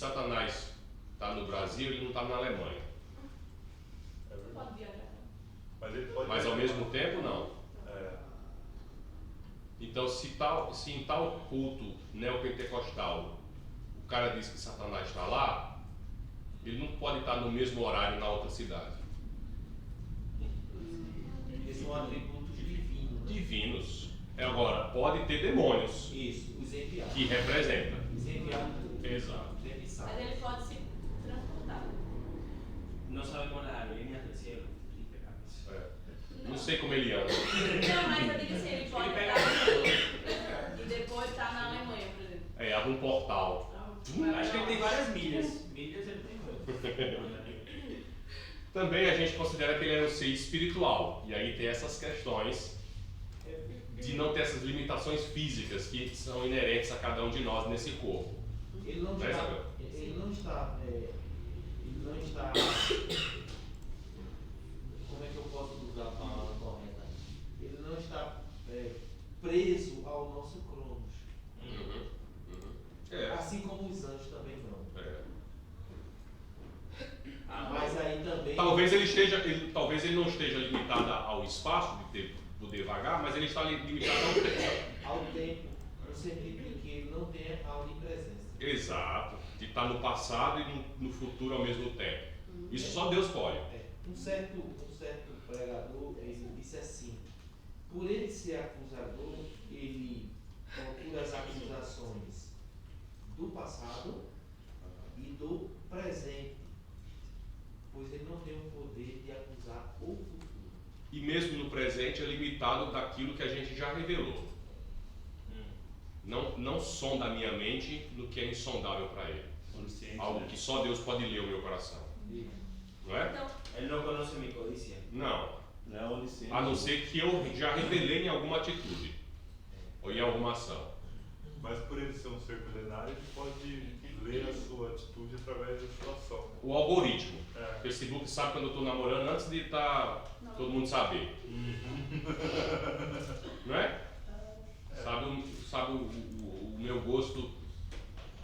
Satanás está no Brasil, ele não está na Alemanha. Pode viajar. Mas ao mesmo tempo, não. Então, se em tal culto neopentecostal o cara diz que Satanás está lá, ele não pode estar no mesmo horário na outra cidade. Eles são atributos divinos. Né? Divinos. Agora, pode ter demônios. Isso, os enviados. Que representa. Os enviados. Exato. Os emissários. Mas ele pode se transportar. No sabemos las aerolíneas del cielo, impecables. Não sei como ele anda. Não, mas eu digo assim, ele pode estar e depois estar na Alemanha, por exemplo. Abre um portal. Acho que ele tem várias milhas. Milhas ele tem muito. Também a gente considera que ele é um ser espiritual. E aí tem essas questões de não ter essas limitações físicas que são inerentes a cada um de nós nesse corpo. Ele não está. Como é que eu posso usar a palavra correta? Ele não está preso ao nosso cronos. Assim como os anjos também não. Mas aí também. Talvez ele não esteja limitado ao espaço de poder vagar, mas ele está limitado ao tempo. Ao tempo, no sentido de que ele não tem a onipresença. Exato. De estar no passado e no futuro ao mesmo tempo. Isso só Deus pode. Um certo pregador, ele disse assim: por ele ser acusador, ele procura as acusações do passado e do presente, pois ele não tem o poder de acusar o futuro. E mesmo no presente é limitado daquilo que a gente já revelou. Não sonda a minha mente no que é insondável para ele. Algo que só Deus pode ler o meu coração. Não é? Então, Él no conoce mi codicia. Não. Não é onisciente. A não ser que eu já revelei em alguma atitude ou em alguma ação. Mas por ele ser um ser milenário, ele pode ler a sua atitude através da sua ação. O algoritmo. O Facebook sabe quando eu estou namorando antes de todo mundo saber. Não é? Sabe o meu gosto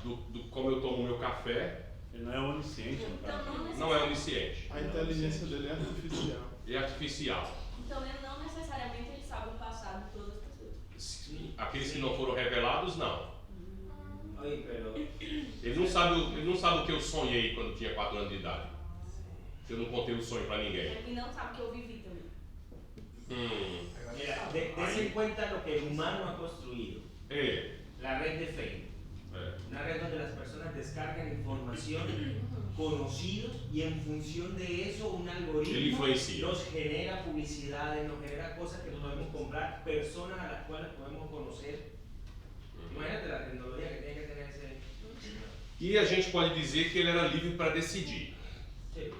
do como eu tomo o meu café. Ele não é onisciente, no caso. Não é onisciente. A inteligência dele é artificial. É artificial. Então não necessariamente ele sabe o passado de todas as pessoas. Aqueles que não foram revelados, não. Oye, pero Ele não sabe o que eu sonhei quando tinha 4 anos de idade. Eu não contei o sonho para ninguém. Ele não sabe o que eu vivi também. mira, des en cuenta lo que el humano ha construido. La red de Facebook. Una red donde las personas descargan información, conocidos, y en función de eso un algoritmo nos genera publicidades, nos genera cosas que podemos comprar, personas a las cuales podemos conocer. Imagínate la tecnología que tiene que tener ese. E a gente pode dizer que ele era livre para decidir.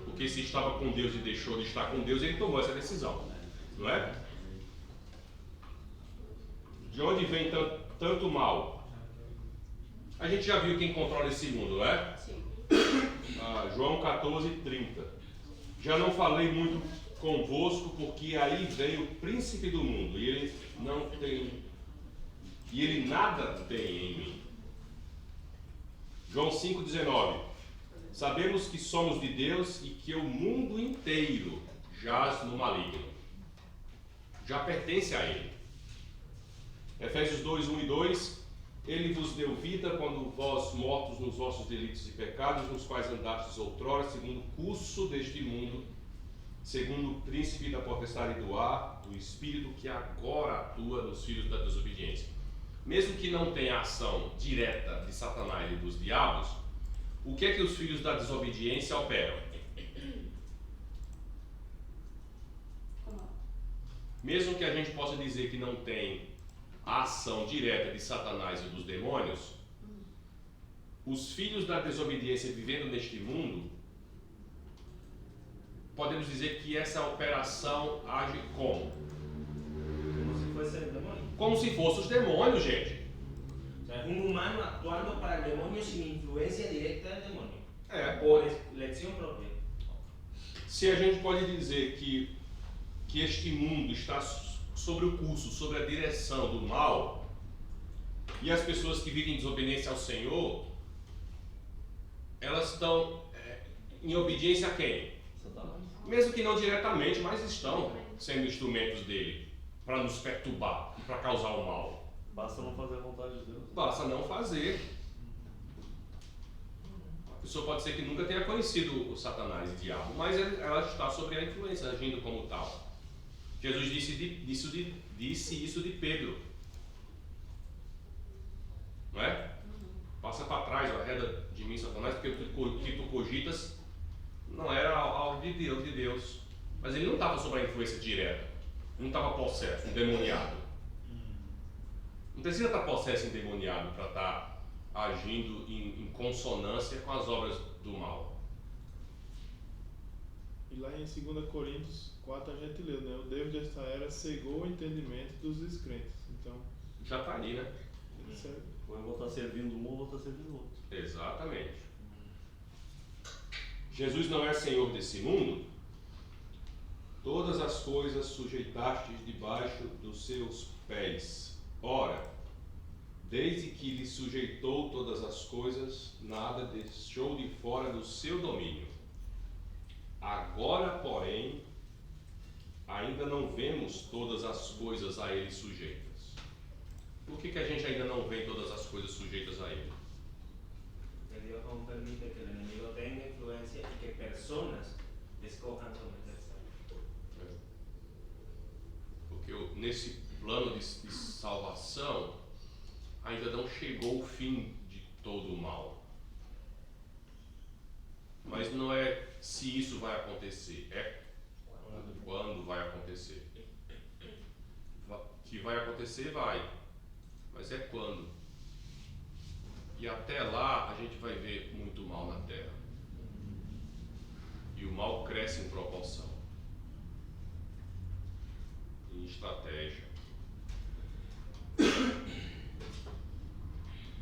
Porque se estava com Deus e deixou de estar com Deus, ele tomou essa decisão. Não é? De onde vem tanto mal? A gente já viu quem controla esse mundo, não é? Sim. João 14:30. Já não falei muito convosco, porque aí vem o príncipe do mundo, e ele nada tem em mim. João 5:19. Sabemos que somos de Deus e que o mundo inteiro jaz no maligno. Já pertence a ele. Efésios 2:1 e 2. Ele vos deu vida quando vós, mortos nos vossos delitos e pecados, nos quais andastes outrora, segundo o curso deste mundo, segundo o príncipe da potestade do ar, do espírito que agora atua nos filhos da desobediência. Mesmo que não tenha ação direta de Satanás e dos diabos, o que é que os filhos da desobediência operam? Mesmo que a gente possa dizer que não tem a ação direta de Satanás e dos demônios, os filhos da desobediência vivendo neste mundo, podemos dizer que essa operação age como? Como se fosse el demonio. Como se fossem os demônios, gente. O sea, es un humano actuando para el demonio sin influencia directa del demonio. É. Por elección propia. Se a gente pode dizer que este mundo está sobre o curso, sobre a direção do mal, e as pessoas que vivem em desobediência ao Senhor, elas estão em obediência a quem? Satanás. Mesmo que não diretamente, mas estão sendo instrumentos dele para nos perturbar e para causar o mal. Basta não fazer a vontade de Deus. Basta não fazer. A pessoa pode ser que nunca tenha conhecido o Satanás e o diabo, mas ela está sob a influência, agindo como tal. Jesus disse isso de Pedro. Não é? Passa para trás, arreda de mim, Satanás, porque o que tu cogitas não era algo de Deus. Mas ele não estava sob a influência direta. Não estava possesso, endemoniado. Não precisa estar possesso, endemoniado para estar agindo em consonância com as obras do mal. E lá em 2 Coríntios 4 a gente leu, né? O Deus desta era cegou o entendimento dos descrentes. Então, Já está ali, né? Ou eu vou estar servindo um ou vou estar servindo o outro. Exatamente. Jesus não é Senhor desse mundo? Todas as coisas sujeitastes debaixo dos seus pés. Ora, desde que lhe sujeitou todas as coisas, nada deixou de fora do seu domínio. Agora, porém, ainda não vemos todas as coisas a ele sujeitas. Por que a gente ainda não vê todas as coisas sujeitas a ele? Que Dios no permite que el enemigo tenga influencia y que personas escojan someterse. Porque nesse plano de salvação ainda não chegou o fim de todo o mal. Mas não é se isso vai acontecer, é quando vai acontecer. Que vai acontecer, vai. Mas é quando. E até lá a gente vai ver muito mal na terra. E o mal cresce em proporção, em estratégia.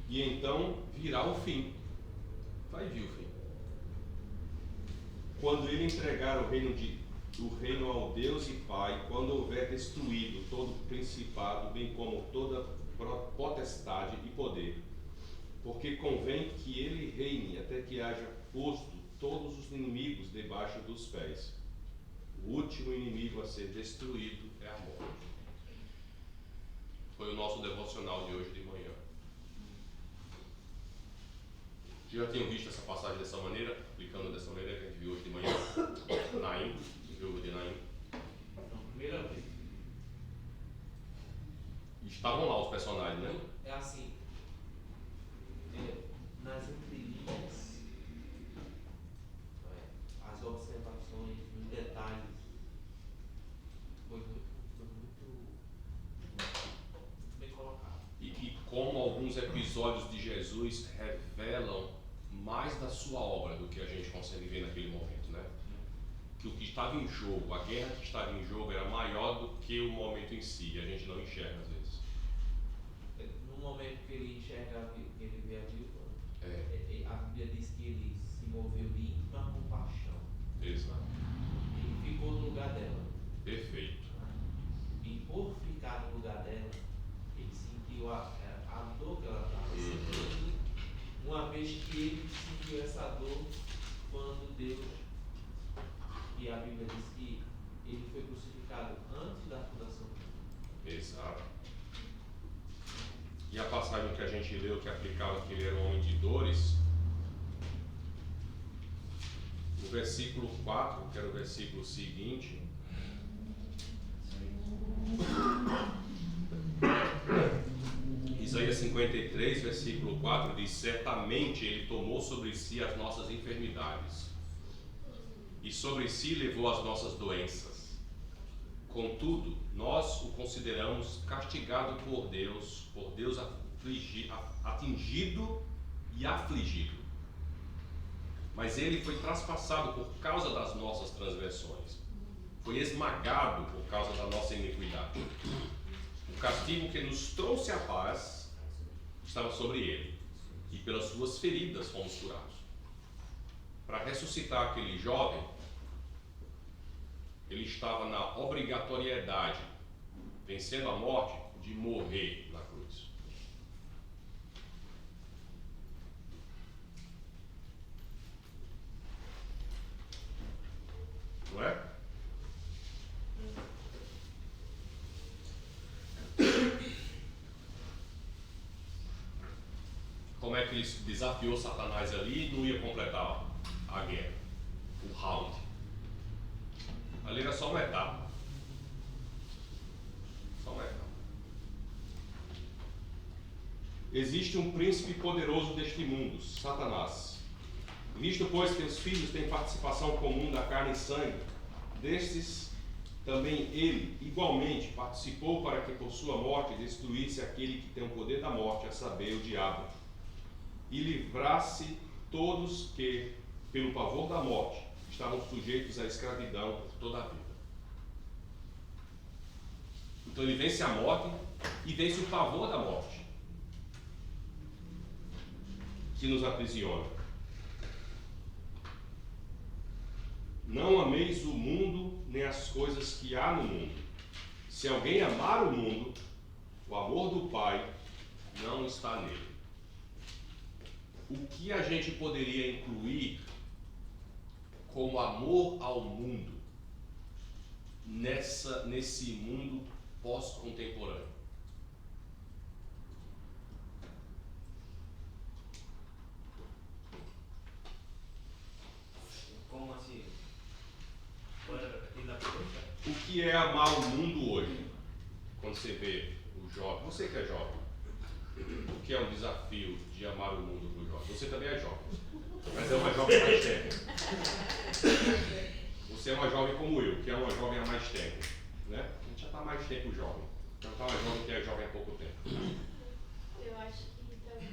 E então virá o fim. Vai vir o fim. Quando ele entregar o reino ao Deus e Pai, quando houver destruído todo o principado, bem como toda potestade e poder, porque convém que ele reine até que haja posto todos os inimigos debaixo dos pés. O último inimigo a ser destruído é a morte. Foi o nosso devocional de hoje de manhã. Já tinham visto essa passagem dessa maneira, aplicando dessa maneira que a gente viu hoje de manhã, Naim, o jogo de Naim. Então, primeira vez. Estavam lá os personagens, né? É assim, nas entrelinhas, as observações, os detalhes, foi muito bem colocado. E como alguns episódios de Jesus revelam mais da sua obra do que a gente consegue ver naquele momento, né? Que o que estava em jogo, a guerra que estava em jogo era maior do que o momento em si, e a gente não enxerga às vezes. No momento que ele enxerga, que ele vê a viúva, É. a Bíblia diz que ele se moveu de íntima compaixão. Exato. Ele ficou no lugar dela. Perfeito. E por ficar no lugar dela, ele sentiu a dor que ela estava sentindo. Uma vez que ele sentiu essa dor, quando Deus, e a Bíblia diz que ele foi crucificado antes da fundação do mundo. Exato. E a passagem que a gente leu, que aplicava que ele era um homem de dores, no versículo 4, que era o versículo seguinte, Isaías 53, versículo 4 diz: certamente ele tomou sobre si as nossas enfermidades e sobre si levou as nossas doenças. Contudo, nós o consideramos castigado por Deus atingido e afligido. Mas ele foi traspassado por causa das nossas transgressões, foi esmagado por causa da nossa iniquidade. O castigo que nos trouxe a paz estava sobre ele, e pelas suas feridas fomos curados. Para ressuscitar aquele jovem, ele estava na obrigatoriedade, vencendo a morte, de morrer na cruz. é que ele desafiou Satanás ali e não ia completar a guerra, o round. Ali era só uma etapa. Só uma etapa. Existe um príncipe poderoso deste mundo, Satanás. Visto, pois, que os filhos têm participação comum da carne e sangue, destes também ele, igualmente, participou para que por sua morte destruísse aquele que tem o poder da morte, a saber, o diabo, e livrasse todos que, pelo pavor da morte, estavam sujeitos à escravidão por toda a vida. Então ele vence a morte e vence o pavor da morte, que nos aprisiona. Não ameis o mundo, nem as coisas que há no mundo. Se alguém amar o mundo, o amor do Pai não está nele. O que a gente poderia incluir como amor ao mundo nesse mundo pós-contemporâneo? Como assim? Pode repetir a pergunta? O que é amar o mundo hoje? Quando você vê o jovem, você que é jovem, o que é um desafio de amar o mundo para o jovem? Você também é jovem, mas é uma jovem há mais tempo. Você é uma jovem como eu, que é uma jovem há mais tempo, né? A gente já está há mais tempo jovem, já está mais jovem que é jovem há pouco tempo. Eu acho que talvez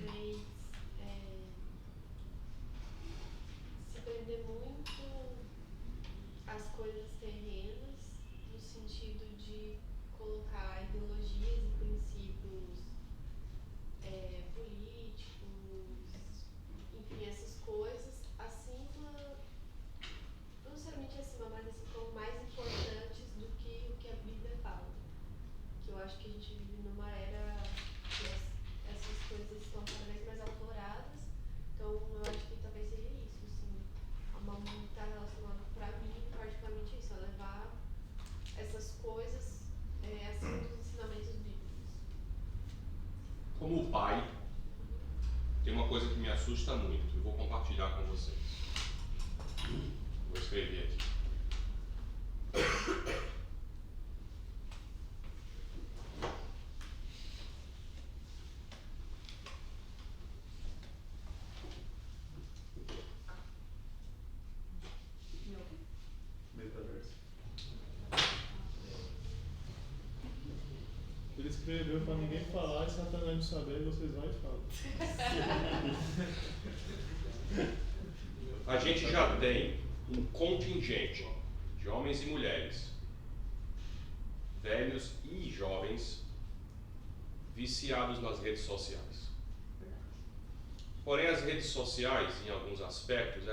se prender muito às coisas terrenas, no sentido de colocar ideologias e princípios políticos, enfim, essas coisas acima, não necessariamente acima, mas assim, como mais importantes do que o que a Bíblia fala. Que eu acho que a gente vive numa era que essas coisas estão cada vez mais afloradas, então eu acho que talvez seja isso, assim, amar o mundo está relacionado para mim, particularmente isso, a levar essas coisas acima dos ensinamentos bíblicos. Como pai, tem uma coisa que me assusta muito, eu vou compartilhar com vocês. Vou escrever aqui. Metaverso. Ele escreveu para ninguém falar e Satanás não saber, vocês vão e falam. A gente já tem um contingente de homens e mulheres, velhos e jovens, viciados nas redes sociais. Porém, as redes sociais, em alguns aspectos,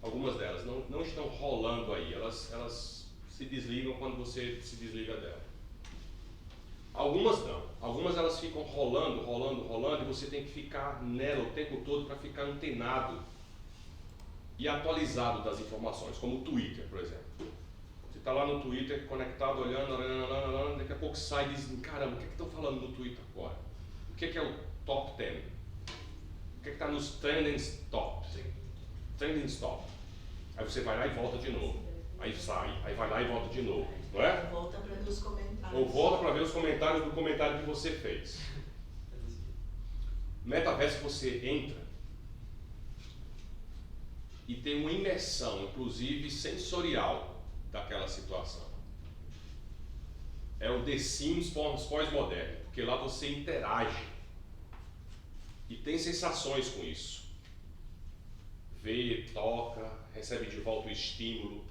algumas delas não estão rolando aí, elas se desligam quando você se desliga dela. Algumas não, algumas elas ficam rolando e você tem que ficar nela o tempo todo para ficar antenado e atualizado das informações, como o Twitter, por exemplo. Você está lá no Twitter conectado, olhando, daqui a pouco sai e diz, caramba, o que estão falando no Twitter agora? O que é o top 10? O que está nos trending top? Trending top. Aí você vai lá e volta de novo. Aí sai, aí vai lá e volta de novo, não é? Volta para ver os comentários. Ou volta para ver os comentários do comentário que você fez. Metaverso, você entra e tem uma imersão, inclusive sensorial, daquela situação. É o The Sims pós-moderno, porque lá você interage e tem sensações com isso. Vê, toca, recebe de volta o estímulo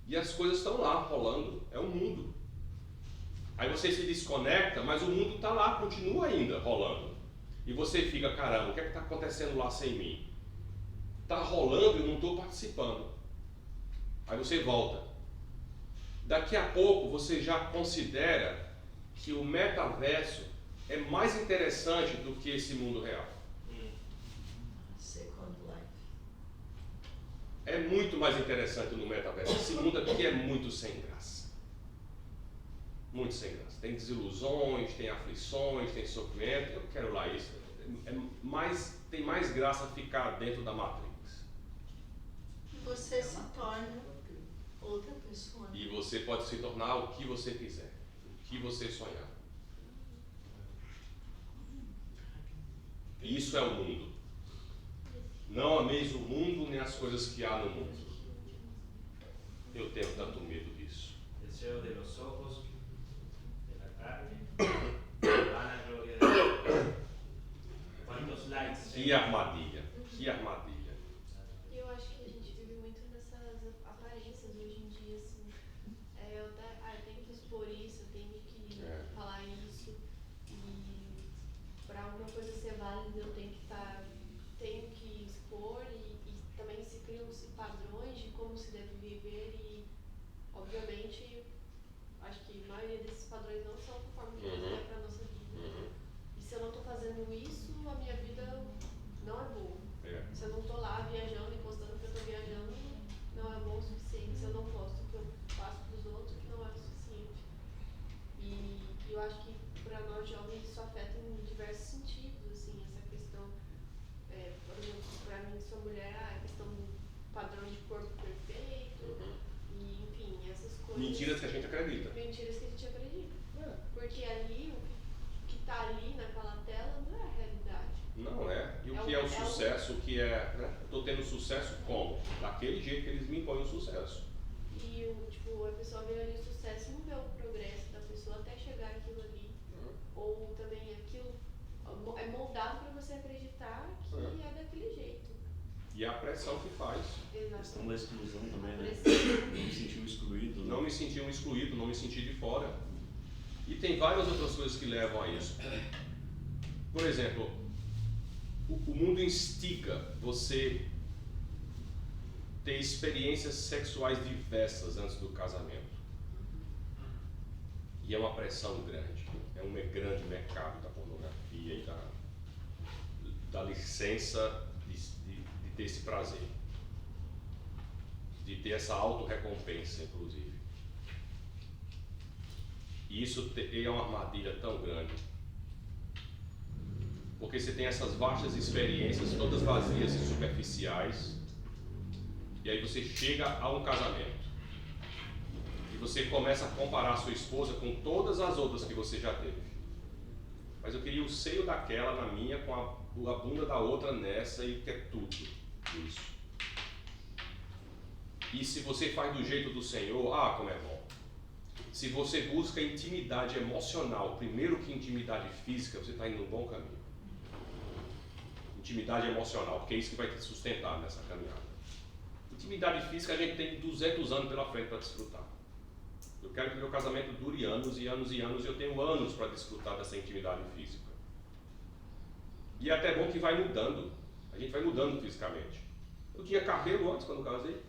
e as coisas estão lá rolando, é um mundo. Aí você se desconecta, mas o mundo está lá, continua ainda rolando. E você fica, caramba, o que é que está acontecendo lá sem mim? Está rolando e eu não estou participando. Aí você volta. Daqui a pouco você já considera que o metaverso é mais interessante do que esse mundo real. Second Life. É muito mais interessante no metaverso. Esse mundo aqui é muito sem graça. Muito sem graça. Tem desilusões, tem aflições, tem sofrimento. Eu quero lá isso. tem mais graça ficar dentro da Matrix. Você se torna outra pessoa. E você pode se tornar o que você quiser, o que você sonhar. Isso é o mundo. Não ameis o mundo nem as coisas que há no mundo. Eu tenho tanto medo disso. Deseo de los ojos, de la carne, van a gloria de Dios. Quantos likes? Que armadilha, que armadilha. Eu acho que a gente vive muito nessas aparências hoje em dia, assim. Eu tenho que expor isso, eu tenho que falar isso. E para alguma coisa ser válida, eu tenho que expor e também se criam-se padrões de como se deve viver e, obviamente, acho que a maioria desses padrões não são conforme Deus quer para a nossa vida. E se eu não estou fazendo isso, a minha vida não é boa. Se eu não estou lá viajando e postando que eu estou viajando, não é bom o suficiente. Se eu não posto o que eu faço para os outros, não é o suficiente. E eu acho que para nós jovens isso afeta em diversos sentidos, assim, essa questão, por exemplo, para mim que sou mulher, a questão do padrão de corpo perfeito, e enfim, essas coisas. Mentiras que a gente acredita. Mentiras que a gente acredita. Porque ali, o que está ali naquela tela não é a realidade. Não é. E o que é o sucesso? O que é. Né? Estou tendo sucesso como? Daquele jeito que eles me impõem o sucesso. E a pessoa vê ali o sucesso e não vê o progresso da pessoa até chegar aquilo ali. Ou também aquilo é moldado para você acreditar que é daquele jeito. E a pressão que faz. A questão da exclusão também, né? Pressão. Não me sentir excluído. Não me sentir um excluído, não me sentir de fora. E tem várias outras coisas que levam a isso. Por exemplo, o mundo instiga você ter experiências sexuais diversas antes do casamento. E é uma pressão grande. É um grande mercado da pornografia e da licença de ter esse prazer. De ter essa autorrecompensa, inclusive. E isso é uma armadilha tão grande. Porque você tem essas vastas experiências, todas vazias e superficiais. E aí você chega a um casamento. E você começa a comparar a sua esposa com todas as outras que você já teve. Mas eu queria o seio daquela na minha, com a bunda da outra nessa, e quer tudo isso. E se você faz do jeito do Senhor, como é bom. Se você busca intimidade emocional, primeiro que intimidade física, você está indo no bom caminho. Intimidade emocional, porque é isso que vai te sustentar nessa caminhada. Intimidade física a gente tem 200 anos pela frente para desfrutar. Eu quero que meu casamento dure anos e anos e anos, e eu tenho anos para desfrutar dessa intimidade física. E é até bom que vai mudando. A gente vai mudando fisicamente. Eu tinha cabelo antes quando casei.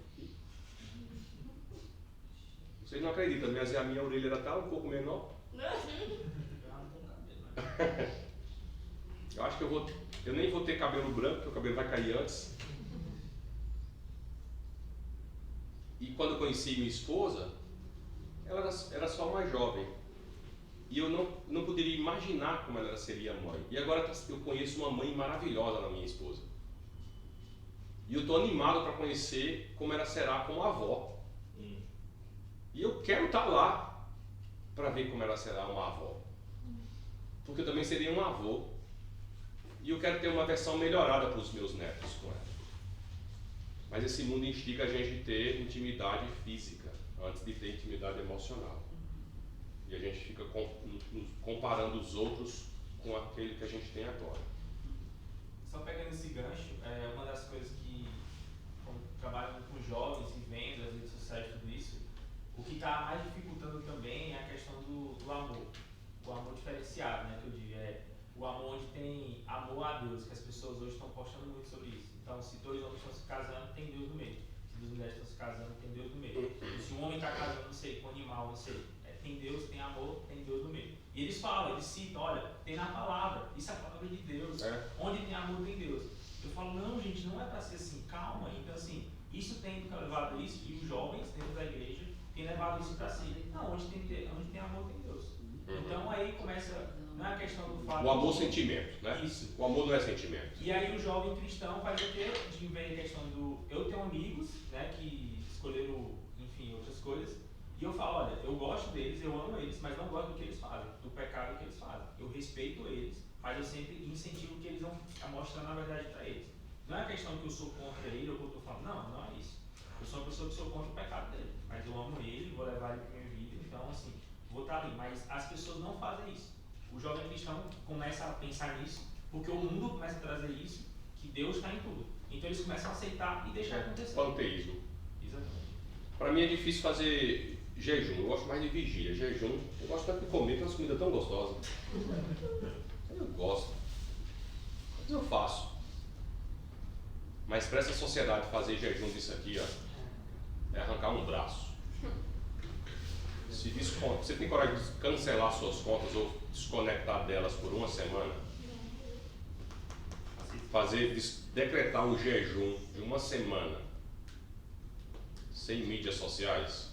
Vocês não acreditam, mas a minha orelha era até um pouco menor. Eu acho que eu nem vou ter cabelo branco, porque o cabelo vai cair antes. E quando eu conheci minha esposa, ela era só mais jovem. E eu não poderia imaginar como ela seria mãe. E agora eu conheço uma mãe maravilhosa na minha esposa. E eu estou animado para conhecer como ela será como avó. E eu quero estar lá para ver como ela será uma avó. Porque eu também seria um avô. E eu quero ter uma versão melhorada para os meus netos com ela. Mas esse mundo instiga a gente a ter intimidade física antes de ter intimidade emocional. E a gente fica comparando os outros com aquele que a gente tem agora. Só pegando esse gancho, uma das coisas que, como trabalho com jovens e vendo as redes sociais e tudo isso, o que está mais dificultando também é a questão do amor. O amor diferenciado, né, que eu digo. O amor onde tem amor a Deus, que as pessoas hoje estão postando muito sobre isso. Então, se 2 homens estão se casando, tem Deus no meio. Se 2 mulheres estão se casando, tem Deus no meio. E se um homem está casando, não sei, com um animal, não sei. Tem Deus, tem amor, tem Deus no meio. E eles falam, eles citam, olha, tem na palavra, isso é a palavra de Deus. Onde tem amor, tem Deus. Eu falo, não, gente, não é para ser assim, calma. Então, assim, isso tem levado a isso, e os jovens dentro da igreja têm levado isso para si. Não, onde tem amor, tem Deus. Então, aí começa Não é a questão do fato. O amor sentimento, né? Isso. O amor não é sentimento. E aí o jovem cristão faz o quê? De ver a questão do... Eu tenho amigos, né, que escolheram, enfim, outras coisas. E eu falo, olha, eu gosto deles, eu amo eles, mas não gosto do que eles fazem, do pecado que eles fazem. Eu respeito eles, mas eu sempre incentivo que eles vão mostrar na verdade para eles. Não é a questão que eu sou contra ele ou que eu estou falando, não é isso. Eu sou uma pessoa que sou contra o pecado dele, mas eu amo ele, vou levar ele para minha vida, então assim, vou estar ali. Mas as pessoas não fazem isso. O jovem cristão começa a pensar nisso, porque o mundo começa a trazer isso, que Deus está em tudo. Então eles começam a aceitar e deixar acontecer. Panteísmo. Exatamente. Para mim é difícil fazer jejum, eu gosto mais de vigília. Jejum, eu gosto tanto de comer, tem umas comidas tão gostosas. Eu gosto. Mas eu faço. Mas para essa sociedade fazer jejum disso aqui, ó, é arrancar um braço. Se você tem coragem de cancelar suas contas ou desconectar delas por uma semana, decretar um jejum de uma semana sem mídias sociais.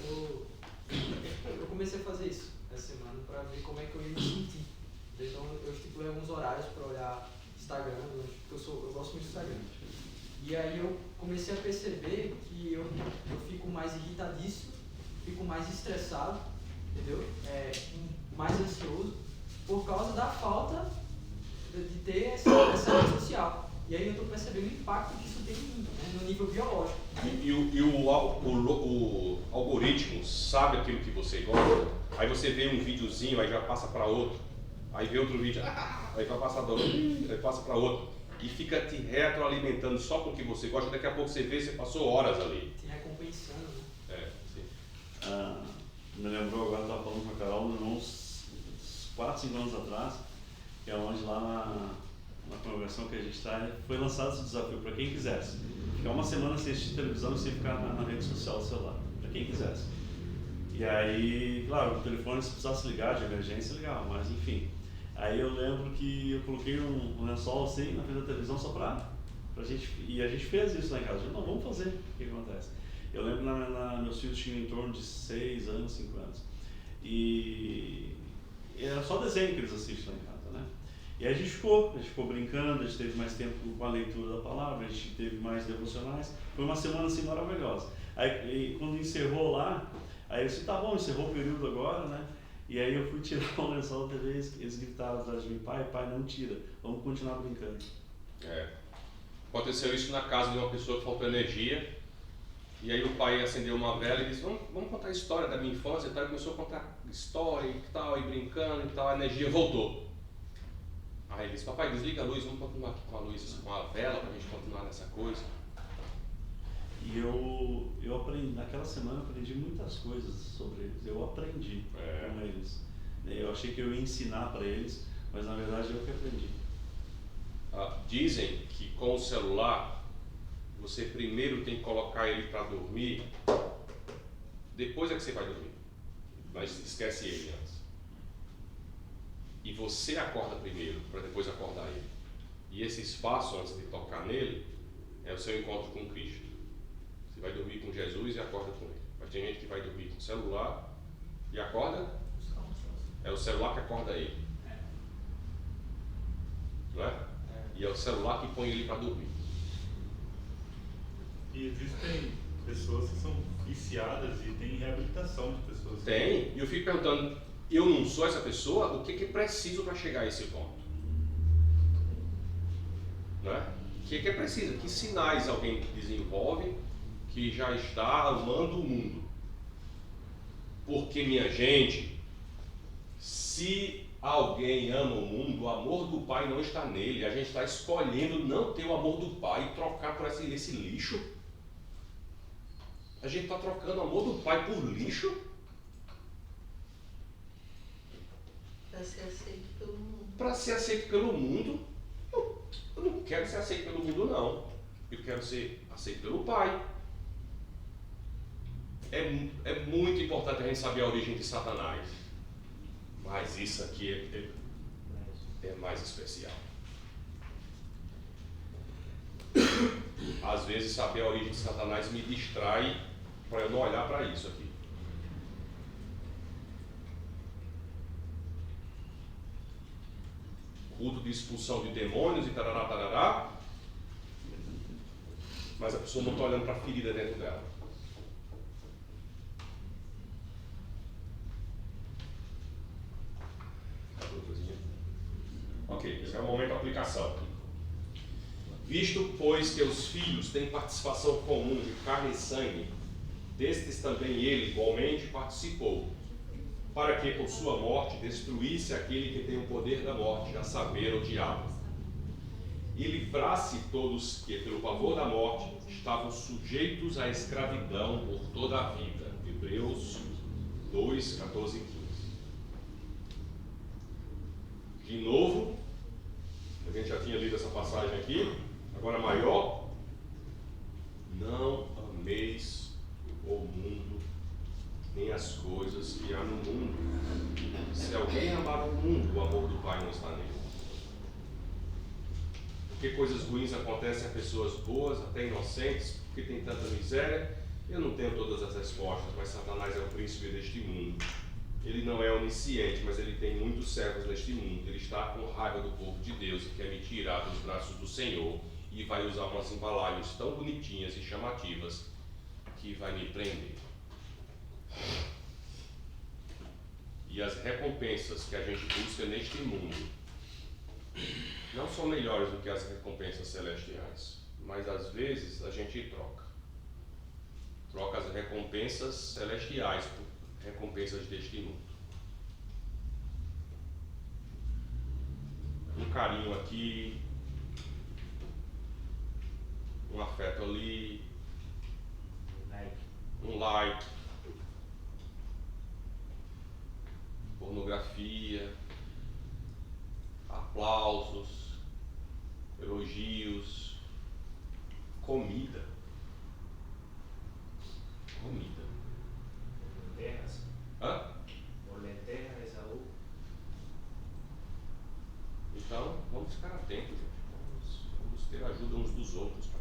Eu comecei a fazer isso essa semana para ver como é que eu ia me sentir. Então eu estipulei alguns horários para olhar Instagram, porque eu gosto muito do Instagram. E aí eu comecei a perceber que eu fico mais irritadíssimo, fico mais estressado, entendeu? Mais ansioso, por causa da falta de ter essa rede social. E aí eu estou percebendo o impacto que isso tem em mim, né, no nível biológico. E o algoritmo sabe aquilo que você gosta, aí você vê um videozinho, aí já passa para outro, aí vê outro vídeo, aí vai passar para outro, aí passa para outro, e fica te retroalimentando só com o que você gosta, daqui a pouco você vê, você passou horas ali. Te recompensando, né? Sim. Me lembrou agora, estava falando com a Carol, uns 4, 5 anos atrás, que é onde lá na congregação que a gente está, foi lançado esse desafio para quem quisesse. Ficar uma semana sem assistir televisão e sem ficar na rede social do celular, para quem quisesse. E aí, claro, o telefone se precisasse ligar de emergência, ligava, mas enfim. Aí eu lembro que eu coloquei um lençol assim na frente da televisão só pra gente, e a gente fez isso lá em casa. Não, vamos fazer, o que acontece? Eu lembro que meus filhos tinham em torno de 6 anos, 5 anos. E era só desenho que eles assistem lá em casa, né? E aí a gente ficou brincando, a gente teve mais tempo com a leitura da palavra, a gente teve mais devocionais. Foi uma semana assim maravilhosa. Aí quando encerrou lá, aí eu disse, tá bom, encerrou o período agora, né? E aí eu fui tirar o lençol da TV, eles gritaram atrás de mim, pai, não tira, vamos continuar brincando. Aconteceu isso na casa de uma pessoa que faltou energia, e aí o pai acendeu uma vela e disse, vamos contar a história da minha infância e tal, e começou a contar história e tal, e brincando e tal, a energia voltou. Aí ele disse, papai, desliga a luz, vamos continuar aqui com a luz, com a vela, pra gente continuar nessa coisa. E eu aprendi, naquela semana eu aprendi muitas coisas sobre eles, eu aprendi com eles. Eu achei que eu ia ensinar para eles, mas na verdade eu que aprendi. Dizem que com o celular, você primeiro tem que colocar ele para dormir, depois é que você vai dormir, mas esquece ele antes. E você acorda primeiro, para depois acordar ele. E esse espaço antes de tocar nele, é o seu encontro com Cristo. Você vai dormir com Jesus e acorda com ele. Mas tem gente que vai dormir com o celular e acorda, é o celular que acorda ele. Não é? E é o celular que põe ele para dormir. E existem pessoas que são viciadas e tem reabilitação de pessoas. Tem, e eu fico perguntando, eu não sou essa pessoa, o que é preciso para chegar a esse ponto? Não é? O que é preciso? Que sinais alguém desenvolve que já está amando o mundo? Porque, minha gente, se alguém ama o mundo, o amor do Pai não está nele. A gente está escolhendo não ter o amor do Pai e trocar por esse lixo. A gente está trocando o amor do Pai por lixo. Para ser aceito pelo mundo. Para ser aceito pelo mundo, eu não quero ser aceito pelo mundo, não. Eu quero ser aceito pelo Pai. É muito importante a gente saber a origem de Satanás. Mas isso aqui é mais especial. Às vezes saber a origem de Satanás me distrai para eu não olhar para isso aqui. de expulsão de demônios e tarará, tarará, mas a pessoa não está olhando para a ferida dentro dela. Ok, esse é o momento da aplicação. Visto, pois, que os filhos têm participação comum de carne e sangue, destes também ele igualmente participou, para que por sua morte destruísse aquele que tem o poder da morte, a saber, o diabo, e livrasse todos que, pelo pavor da morte, estavam sujeitos à escravidão por toda a vida. Hebreus 2, 14 e 15. De novo, a gente já tinha lido essa passagem aqui, agora maior: não ameis o mundo, nem as coisas que há no mundo. Se alguém amar o mundo, o amor do Pai não está nele. Porque coisas ruins acontecem a pessoas boas, até inocentes, porque tem tanta miséria. Eu não tenho todas as respostas, mas Satanás é o príncipe deste mundo. Ele não é onisciente, mas ele tem muitos servos neste mundo. Ele está com raiva do povo de Deus e quer me tirar dos braços do Senhor, e vai usar umas embalagens tão bonitinhas e chamativas que vai me prender. E as recompensas que a gente busca neste mundo não são melhores do que as recompensas celestiais, mas às vezes a gente troca as recompensas celestiais por recompensas deste mundo. Um carinho aqui, um afeto ali, um like, pornografia, aplausos, elogios, comida. Lentejas. Hã? Por lentejas de Esaú. Então, vamos ficar atentos, gente. Vamos ter ajuda uns dos outros.